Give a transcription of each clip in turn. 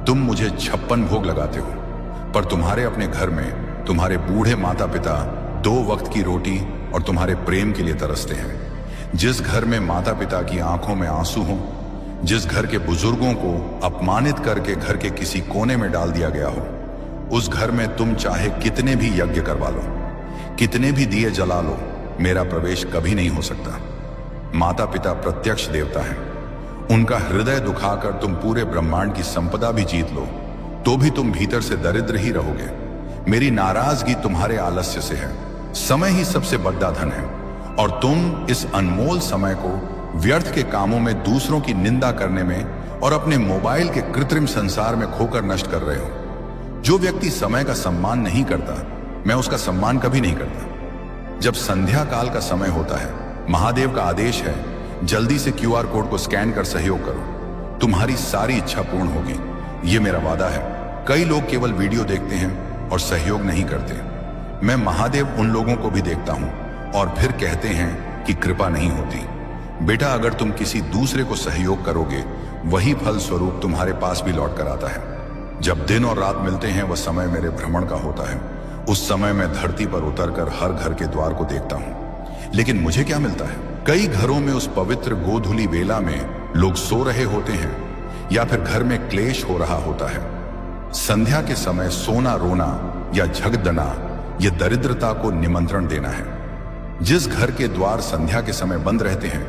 तुम मुझे 56 भोग लगाते हो, पर तुम्हारे अपने घर में तुम्हारे बूढ़े माता पिता 2 वक्त की रोटी और तुम्हारे प्रेम के लिए तरसते हैं। जिस घर में माता पिता की आंखों में आंसू हो, जिस घर के बुजुर्गों को अपमानित करके घर के किसी कोने में डाल दिया गया हो, उस घर में तुम चाहे कितने भी यज्ञ करवा लो, कितने भी दिए जला लो, मेरा प्रवेश कभी नहीं हो सकता। माता पिता प्रत्यक्ष देवता हैं। उनका हृदय दुखाकर तुम पूरे ब्रह्मांड की संपदा भी जीत लो, तो भी तुम भीतर से दरिद्र ही रहोगे। मेरी नाराजगी तुम्हारे आलस्य से है। समय ही सबसे बड़ा धन है, और तुम इस अनमोल समय को व्यर्थ के कामों में, दूसरों की निंदा करने में और अपने मोबाइल के कृत्रिम संसार में खोकर नष्ट कर रहे हो। जो व्यक्ति समय का सम्मान नहीं करता, मैं उसका सम्मान कभी नहीं करता। जब संध्या काल का समय होता है, महादेव का आदेश है, जल्दी से QR कोड को स्कैन कर सहयोग करो, तुम्हारी सारी इच्छा पूर्ण होगी। ये मेरा वादा है। कई लोग केवल वीडियो देखते हैं और सहयोग नहीं करते। मैं महादेव उन लोगों को भी देखता हूं और फिर कहते हैं कि कृपा नहीं होती। बेटा, अगर तुम किसी दूसरे को सहयोग करोगे, वही फल स्वरूप तुम्हारे पास भी लौट कर आता है। जब दिन और रात मिलते हैं, वह समय मेरे भ्रमण का होता है। उस समय मैं धरती पर उतरकर हर घर के द्वार को देखता हूं, लेकिन मुझे क्या मिलता है? कई घरों में उस पवित्र गोधूली वेला में लोग सो रहे होते हैं, या फिर घर में क्लेश हो रहा होता है। संध्या के समय सोना रोना या झगड़ना, यह दरिद्रता को निमंत्रण देना है। जिस घर के द्वार संध्या के समय बंद रहते हैं,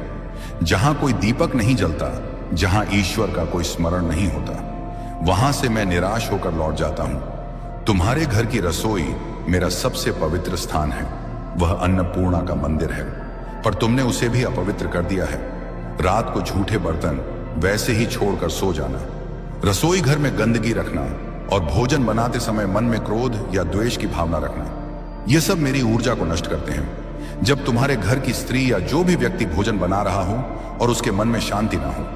जहां कोई दीपक नहीं जलता, जहां ईश्वर का कोई स्मरण नहीं होता, वहां से मैं निराश होकर लौट जाता हूं। तुम्हारे घर की रसोई मेरा सबसे पवित्र स्थान है। वह अन्नपूर्णा का मंदिर है, पर तुमने उसे भी अपवित्र कर दिया है। रात को झूठे बर्तन वैसे ही छोड़कर सो जाना, रसोई घर में गंदगी रखना और भोजन बनाते समय मन में क्रोध या द्वेष की भावना रखना, यह सब मेरी ऊर्जा को नष्ट करते हैं। जब तुम्हारे घर की स्त्री या जो भी व्यक्ति भोजन बना रहा हो और उसके मन में शांति ना हो,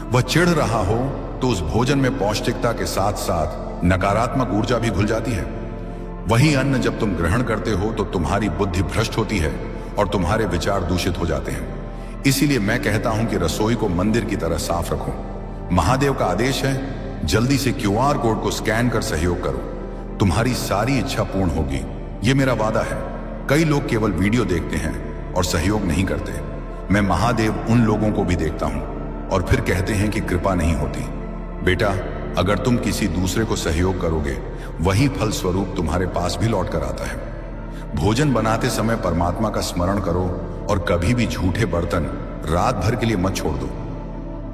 वह चिढ़ रहा हो, तो उस भोजन में पौष्टिकता के साथ साथ नकारात्मक ऊर्जा भी घुल जाती है। वही अन्न जब तुम ग्रहण करते हो, तो तुम्हारी बुद्धि भ्रष्ट होती है और तुम्हारे विचार दूषित हो जाते हैं। इसीलिए मैं कहता हूं कि रसोई को मंदिर की तरह साफ रखो। महादेव का आदेश है, जल्दी से QR कोड को स्कैन कर सहयोग करो, तुम्हारी सारी इच्छा पूर्ण होगी। ये मेरा वादा है। कई लोग केवल वीडियो देखते हैं और सहयोग नहीं करते। मैं महादेव उन लोगों को भी देखता हूं और फिर कहते हैं कि कृपा नहीं होती। बेटा, अगर तुम किसी दूसरे को सहयोग करोगे, वही फल स्वरूप तुम्हारे पास भी लौट कर आता है। भोजन बनाते समय परमात्मा का स्मरण करो और कभी भी झूठे बर्तन रात भर के लिए मत छोड़ दो।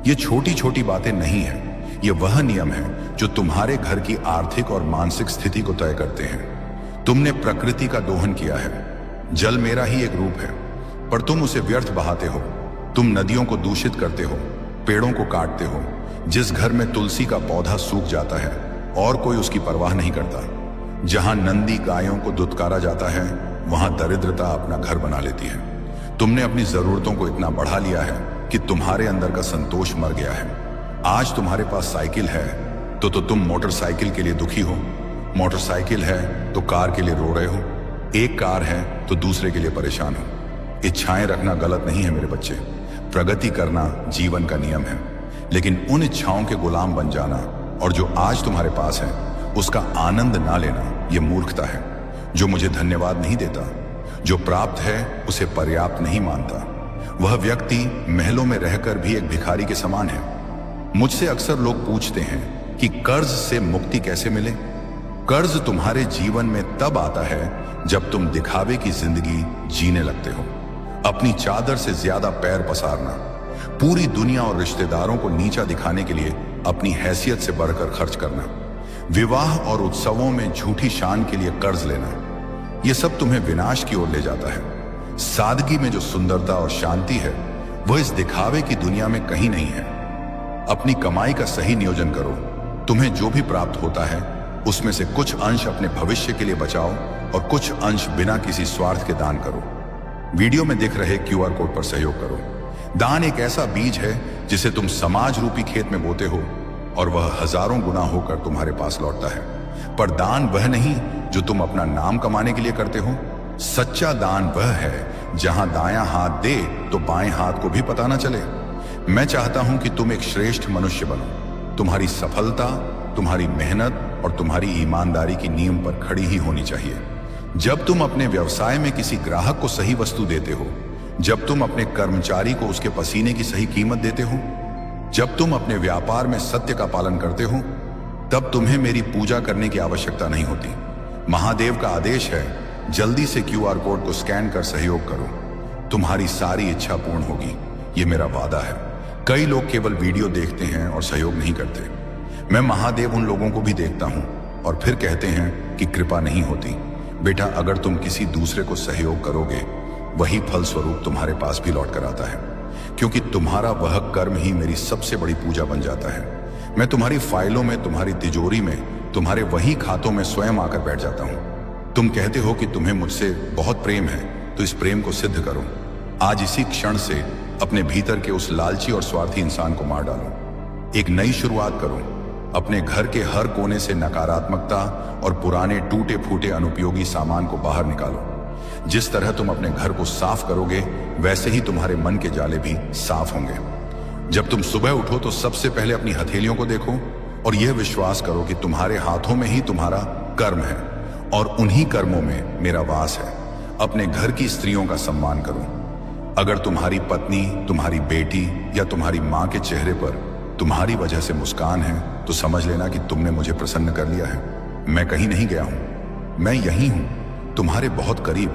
ये छोटी छोटी बातें नहीं हैं, ये वह नियम है जो तुम्हारे घर की आर्थिक और मानसिक स्थिति को तय करते हैं। तुमने प्रकृति का दोहन किया है। जल मेरा ही एक रूप है, पर तुम उसे व्यर्थ बहाते हो। तुम नदियों को दूषित करते हो, पेड़ों को काटते हो। जिस घर में तुलसी का पौधा सूख जाता है और कोई उसकी परवाह नहीं करता, जहां नंदी गायों को दुत्कारा जाता है, वहां दरिद्रता अपना घर बना लेती है। तुमने अपनी जरूरतों को इतना बढ़ा लिया है कि तुम्हारे अंदर का संतोष मर गया है। आज तुम्हारे पास साइकिल है तो तुम मोटरसाइकिल के लिए दुखी हो, मोटरसाइकिल है तो कार के लिए रो रहे हो, एक कार है तो दूसरे के लिए परेशान हो। इच्छाएं रखना गलत नहीं है मेरे बच्चे, प्रगति करना जीवन का नियम है। लेकिन उन इच्छाओं के गुलाम बन जाना और जो आज तुम्हारे पास है उसका आनंद ना लेना, यह मूर्खता है। जो मुझे धन्यवाद नहीं देता, जो प्राप्त है उसे पर्याप्त नहीं मानता, वह व्यक्ति महलों में रहकर भी एक भिखारी के समान है। मुझसे अक्सर लोग पूछते हैं कि कर्ज से मुक्ति कैसे मिले। कर्ज तुम्हारे जीवन में तब आता है जब तुम दिखावे की जिंदगी जीने लगते हो। अपनी चादर से ज्यादा पैर पसारना, पूरी दुनिया और रिश्तेदारों को नीचा दिखाने के लिए अपनी हैसियत से बढ़कर खर्च करना, विवाह और उत्सवों में झूठी शान के लिए कर्ज लेना, यह सब तुम्हें विनाश की ओर ले जाता है। सादगी में जो सुंदरता और शांति है, वह इस दिखावे की दुनिया में कहीं नहीं है। अपनी कमाई का सही नियोजन करो। तुम्हें जो भी प्राप्त होता है उसमें से कुछ अंश अपने भविष्य के लिए बचाओ और कुछ अंश बिना किसी स्वार्थ के दान करो। वीडियो में दिख रहे QR कोड पर सहयोग करो। दान एक ऐसा बीज है जिसे तुम समाज रूपी खेत में बोते हो और वह हजारों गुना होकर तुम्हारे पास लौटता है। पर दान वह नहीं जो तुम अपना नाम कमाने के लिए करते हो। सच्चा दान वह है जहां दायां हाथ दे तो बाएं हाथ को भी पता न चले। मैं चाहता हूं कि तुम एक श्रेष्ठ मनुष्य बनो। तुम्हारी सफलता तुम्हारी मेहनत और तुम्हारी ईमानदारी की नींव पर खड़ी ही होनी चाहिए। जब तुम अपने व्यवसाय में किसी ग्राहक को सही वस्तु देते हो, जब तुम अपने कर्मचारी को उसके पसीने की सही कीमत देते हो, जब तुम अपने व्यापार में सत्य का पालन करते हो, तब तुम्हें मेरी पूजा करने की आवश्यकता नहीं होती। महादेव का आदेश है, जल्दी से QR कोड को स्कैन कर सहयोग करो, तुम्हारी सारी इच्छा पूर्ण होगी, ये मेरा वादा है। कई लोग केवल वीडियो देखते हैं और सहयोग नहीं करते। मैं महादेव उन लोगों को भी देखता हूं और फिर कहते हैं कि कृपा नहीं होती। बेटा, अगर तुम किसी दूसरे को सहयोग करोगे, वही फल स्वरूप तुम्हारे पास भी लौट कर आता है, क्योंकि तुम्हारा वह कर्म ही मेरी सबसे बड़ी पूजा बन जाता है। मैं तुम्हारी फाइलों में, तुम्हारी तिजोरी में, तुम्हारे वही खातों में स्वयं आकर बैठ जाता हूं। तुम कहते हो कि तुम्हें मुझसे बहुत प्रेम है, तो इस प्रेम को सिद्ध करो। आज इसी क्षण से अपने भीतर के उस लालची और स्वार्थी इंसान को मार डालो। एक नई शुरुआत करो। अपने घर के हर कोने से नकारात्मकता और पुराने टूटे फूटे अनुपयोगी सामान को बाहर निकालो। जिस तरह तुम अपने घर को साफ करोगे, वैसे ही तुम्हारे मन के जाले भी साफ होंगे। जब तुम सुबह उठो तो सबसे पहले अपनी हथेलियों को देखो और यह विश्वास करो कि तुम्हारे हाथों में ही तुम्हारा कर्म है और उन्हीं कर्मों में मेरा वास है। अपने घर की स्त्रियों का सम्मान करो। अगर तुम्हारी पत्नी, तुम्हारी बेटी या तुम्हारी माँ के चेहरे पर तुम्हारी वजह से मुस्कान है, तो समझ लेना कि तुमने मुझे प्रसन्न कर लिया है। मैं कहीं नहीं गया हूं, मैं यही हूं, तुम्हारे बहुत करीब।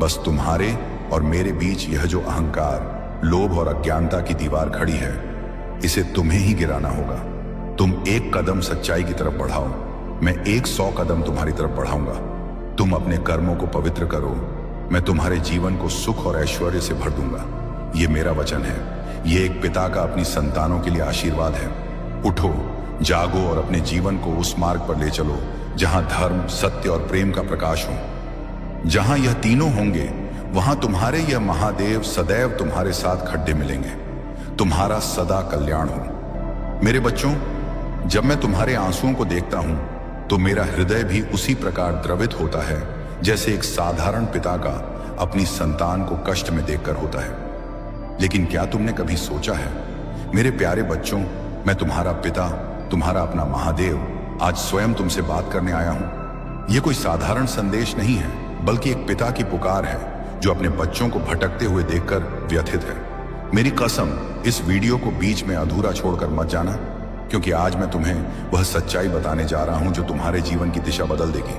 बस तुम्हारे और मेरे बीच यह जो अहंकार, लोभ और अज्ञानता की दीवार खड़ी है, इसे तुम्हें ही गिराना होगा। तुम एक कदम सच्चाई की तरफ बढ़ाओ, मैं 100 कदम तुम्हारी तरफ बढ़ाऊंगा। तुम अपने कर्मों को पवित्र करो, मैं तुम्हारे जीवन को सुख और ऐश्वर्य से भर दूंगा। ये मेरा वचन है, ये एक पिता का अपनी संतानों के लिए आशीर्वाद है। उठो, जागो और अपने जीवन को उस मार्ग पर ले चलो जहां धर्म, सत्य और प्रेम का प्रकाश हो। जहां यह तीनों होंगे, वहां तुम्हारे यह महादेव सदैव तुम्हारे साथ खड्डे मिलेंगे। तुम्हारा सदा कल्याण हो। मेरे बच्चों, जब मैं तुम्हारे आंसुओं को देखता हूं, तो मेरा हृदय भी उसी प्रकार द्रवित होता है जैसे एक साधारण पिता का अपनी संतान को कष्ट में देखकर होता है। लेकिन क्या तुमने कभी सोचा है, मेरे प्यारे बच्चों, मैं तुम्हारा पिता, तुम्हारा अपना महादेव, आज स्वयं तुमसे बात करने आया हूं। यह कोई साधारण संदेश नहीं है, बल्कि एक पिता की पुकार है जो अपने बच्चों को भटकते हुए देखकर व्यथित है। मेरी कसम, इस वीडियो को बीच में अधूरा छोड़कर मत जाना, क्योंकि आज मैं तुम्हें वह सच्चाई बताने जा रहा हूं जो तुम्हारे जीवन की दिशा बदल देगी।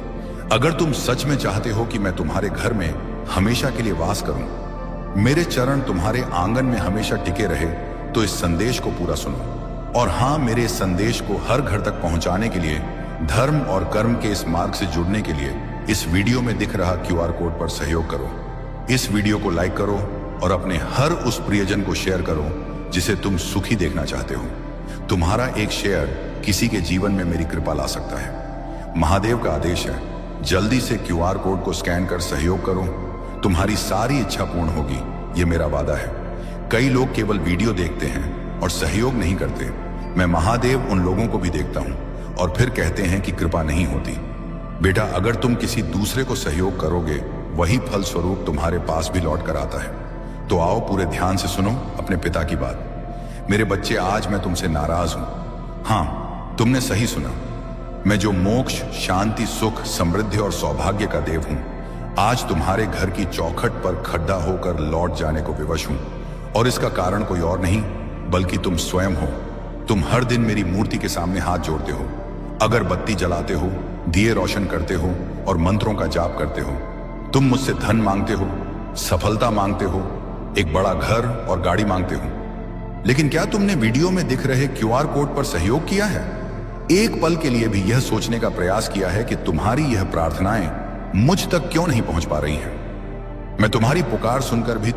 अगर तुम सच में चाहते हो कि मैं तुम्हारे घर में हमेशा के लिए वास करूं, मेरे चरण तुम्हारे आंगन में हमेशा टिके रहे, तो इस संदेश को पूरा सुनो। और हां, मेरे इस संदेश को हर घर तक पहुंचाने के लिए, धर्म और कर्म के इस मार्ग से जुड़ने के लिए इस वीडियो में दिख रहा QR कोड पर सहयोग करो। इस वीडियो को लाइक करो और अपने हर उस प्रियजन को शेयर करो जिसे तुम सुखी देखना चाहते हो। तुम्हारा एक शेयर किसी के जीवन में मेरी कृपा ला सकता है। महादेव का आदेश है, जल्दी से QR कोड को स्कैन कर सहयोग करो, तुम्हारी सारी इच्छा पूर्ण होगी, ये मेरा वादा है। कई लोग केवल वीडियो देखते हैं और सहयोग नहीं करते। मैं महादेव उन लोगों को भी देखता हूं और फिर कहते हैं कि कृपा नहीं होती। बेटा, अगर तुम किसी दूसरे को सहयोग करोगे, वही फल स्वरूप तुम्हारे पास भी लौट कर आता है। तो आओ, पूरे ध्यान से सुनो अपने पिता की बात। मेरे बच्चे, आज मैं तुमसे नाराज हूं। हाँ, तुमने सही सुना। मैं जो मोक्ष, शांति, सुख, समृद्धि और सौभाग्य का देव हूं, आज तुम्हारे घर की चौखट पर खड्डा होकर लौट जाने को विवश हूं। और इसका कारण कोई और नहीं, बल्कि तुम स्वयं हो। तुम हर दिन मेरी मूर्ति के सामने हाथ जोड़ते हो, अगरबत्ती जलाते हो, दिए रोशन करते हो और मंत्रों का जाप करते हो। तुम मुझसे धन मांगते हो, सफलता मांगते हो, एक बड़ा घर और गाड़ी मांगते हो। लेकिन क्या तुमने वीडियो में दिख रहे QR कोड पर सहयोग किया है? एक पल के लिए भी यह सोचने का प्रयास किया है कि तुम्हारी यह प्रार्थनाएं मुझ तक क्यों नहीं पहुंच पा रही हैं? मैं तुम्हारी पुकार सुनकर भी